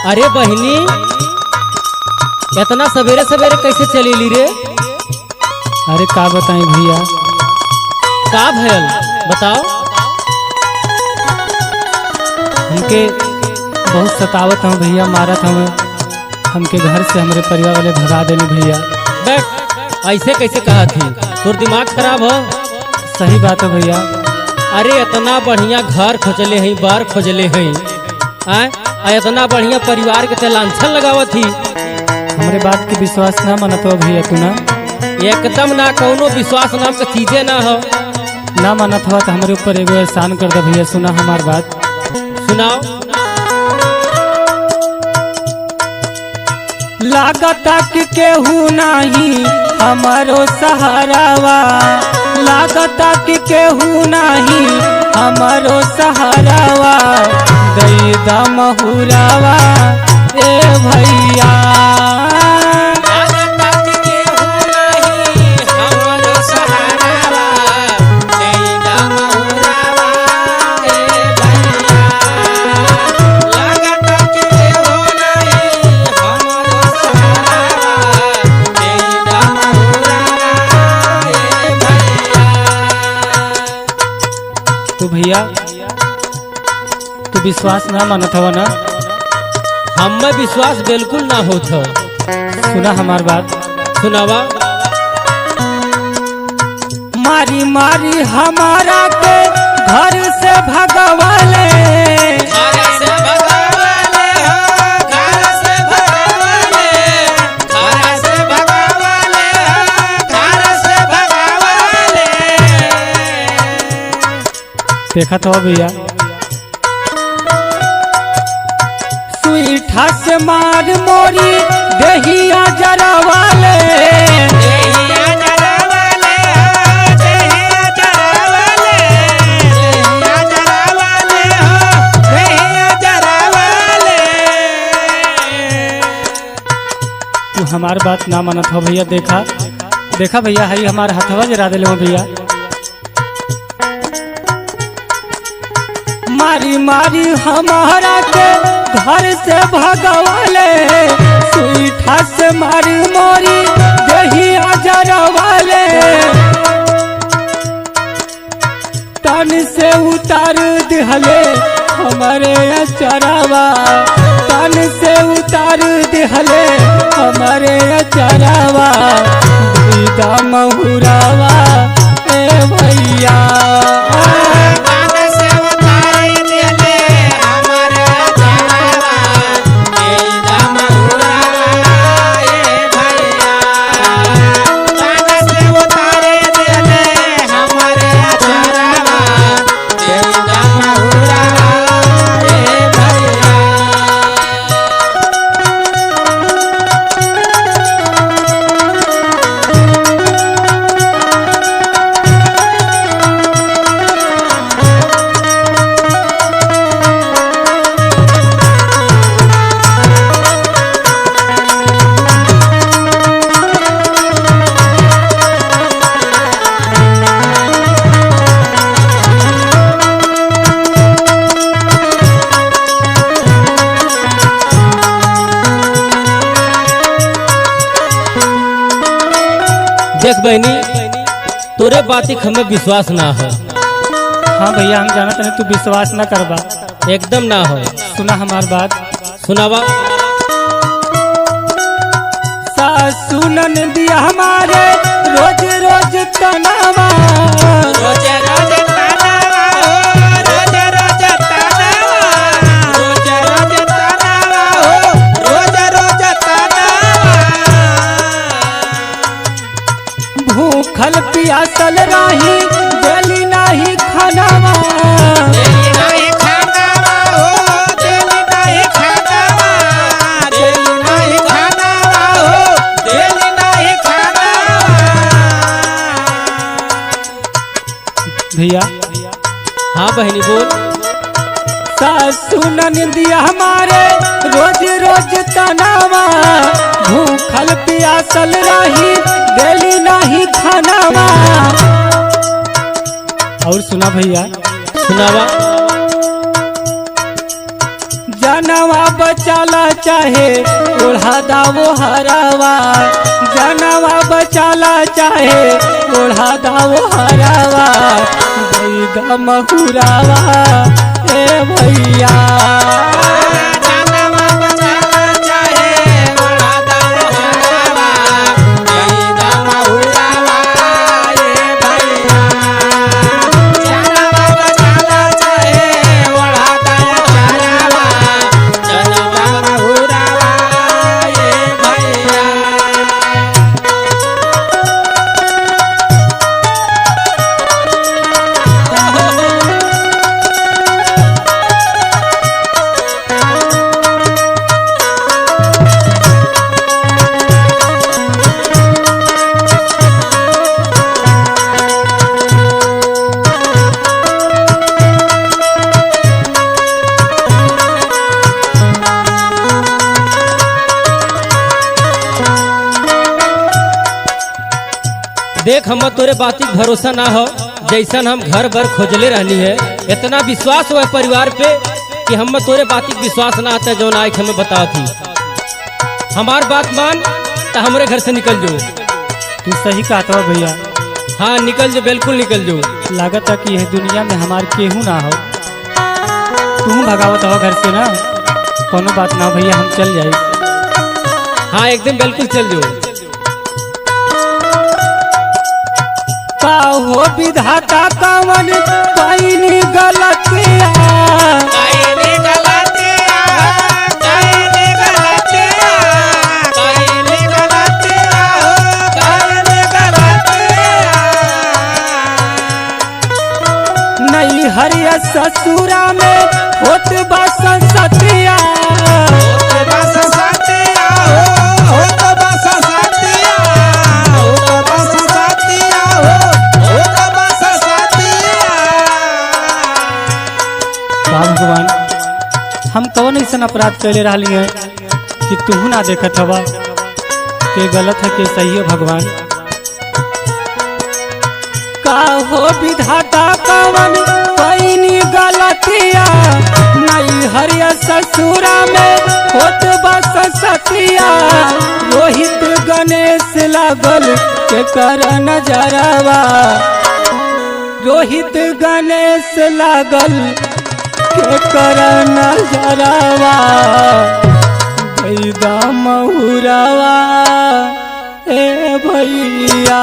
अरे बहनी, इतना सवेरे सवेरे कैसे चलेली रे? अरे का बताएं भैया, का भयल बताओ। हमके बहुत सतावत हूँ भैया, मारत हूँ हमके घर से, हमारे परिवार वाले भगा देने भैया। बैठ, ऐसे कैसे कहा थी? तोर दिमाग खराब हो? सही बात है भैया। अरे इतना बढ़िया घर खोजले हैं, बार खोजले हैं, इतना बढ़िया परिवार के ते लांछन लगावत थी। हमारे बात के विश्वास ना मानत हो भैया तू ना? एकदम ना, कौनो विश्वास नाम के चीजें ना हो। ना मानत हुआ तो हमारे ऊपर एगो एहसान कर दे भैया, सुना हमार बात। सुनाओ। लागता कि केहू नहीं हमारो सहारावा, लागता कि केहू नहीं हमारो सहारावा, दई दा महुरावा ए भैया। तो भैया तू विश्वास ना मानत हवा ना? हमें विश्वास बिल्कुल ना होत हो। सुना हमार बात। सुनावा। मारी मारी हमारा के घर से भगवाले, देखा तो भैया, सुईठा से मार मोरी दहिया जरा वाले, तू हमार बात ना मानत हो भैया। देखा देखा भैया, हई हमार हथवा जरा दिले भैया। मारी मारी हमारा के घर से भगवाले, सुईठा से मारी मोरी दहिया जरा वाले, तन से उतार दिहले हमारे अचरावा, तन से उतार दिहले हमारे अचरावा, दीदा महुरावा ए भैया। देख बहनी, तोरे बाती हमें विश्वास ना हो। हाँ भैया, हम जानते हैं तू विश्वास ना करबा, एकदम ना हो। सुना हमार बात। सुनावा। सासू ननदिया हमारे रोज रोज तनावा, रोज रोज तनावा, रोज रोज तनावा, रोज रोज तनावा, रोज रोज तनावा। भूखल पियासल रही देली नहीं खानावा, देली नहीं खानावा, हो देली नहीं खानावा, देली नहीं खानावा, हो देली नहीं खानावा। भैया। हाँ बहनी बोल। सासू ननदिया हमारे रोज रोज तनावा, भूखल पियासल रही देली नहीं खानावा। और सुना भैया। सुनावा। जानवा बचाला चाहे ओढ़ा दावो हरावा, जानवा बचाला चाहे ओढ़ा दावो हरावा, बैदा महुरावा ए भैया। देख हम तोरे बाती भरोसा ना हो, जैसन हम घर भर खोजले रहनी है, इतना विश्वास हुआ परिवार पे कि हम तोरे बाती विश्वास ना आता जो ना हमें बता थी। हमार बात मान तो हमरे घर से निकल जो। तू सही कहता हो भैया। हाँ निकल जो, बिल्कुल निकल जो। लागत है कि यह दुनिया में हमार केहू ना हो, तू भगावत हो घर से ना, कोनो बात ना भैया, हम चल जाए। हाँ एकदम बिल्कुल चल जो। हो विधाता कवन कईनी गलतिया, नहीं हरिया ससुरा में होत बा संसतिया, भगवान हम कौन ऐसा अपराध कैले रही है कि तू ना देखत हवा के गलत है के सही है। भगवान का हो विधाता कवन कईनी गलतिया, नहीं हरिया ससुरा में होत बस सतिया, रोहित गणेश लागल के कर नजरवा, रोहित गणेश लागल के कर नजरवा, बैदा महुरावा ए भैया।